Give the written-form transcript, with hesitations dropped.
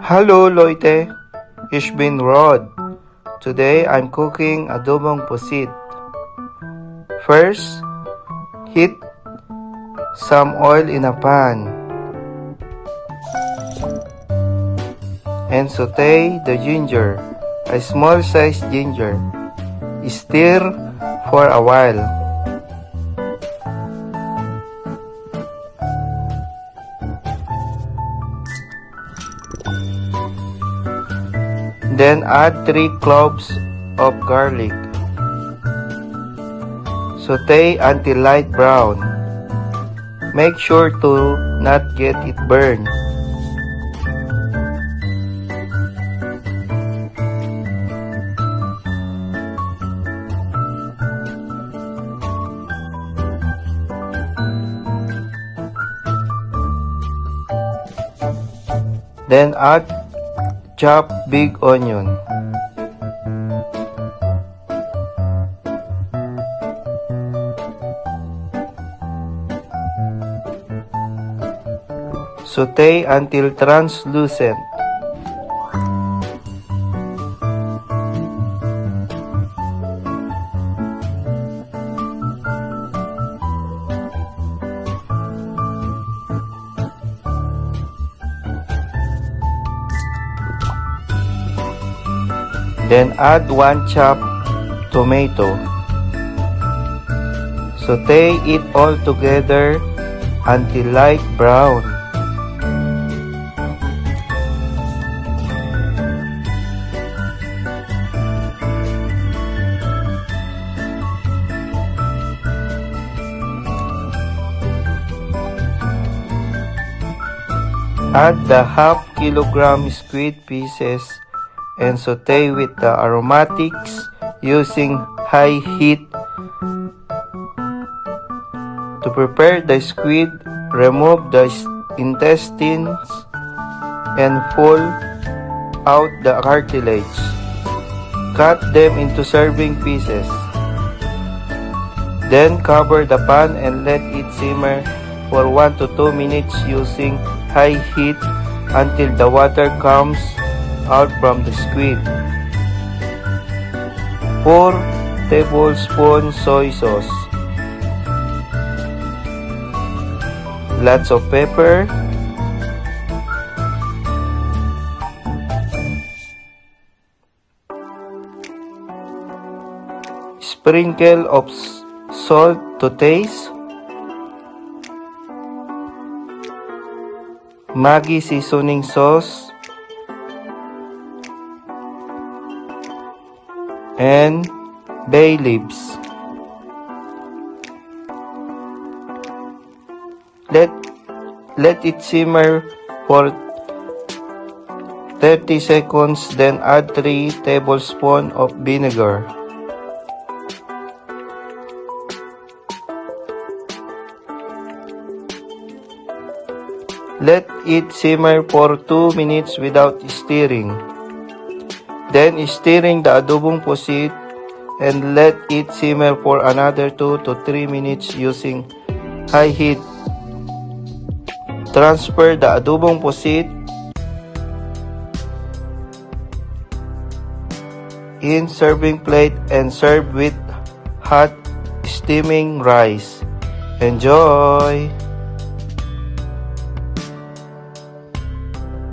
Hello Leute, ich bin Rod. Today I'm cooking adobong pusit. First, heat some oil in a pan and saute the ginger, a small sized ginger. Stir for a while. Then add 3 cloves of garlic. Saute until light brown. Make sure to not get it burned. Then add chopped big onion. Saute until translucent. Then add 1 chopped tomato. Saute it all together until light brown. Add the half kilogram squid pieces and saute with the aromatics using high heat. To prepare the squid, remove the intestines and pull out the cartilage. Cut them into serving pieces. Then cover the pan and let it simmer for 1 to 2 minutes using high heat until the water comes out from the squid. Pour tablespoon soy sauce. Lots of pepper. Sprinkle of salt to taste. Maggi seasoning sauce. And bay leaves. Let it simmer for 30 seconds, then add 3 tablespoons of vinegar. Let it simmer for 2 minutes without stirring. Then stirring the adobong pusit and let it simmer for another 2 to 3 minutes using high heat. Transfer the adobong pusit in serving plate and serve with hot steaming rice. Enjoy!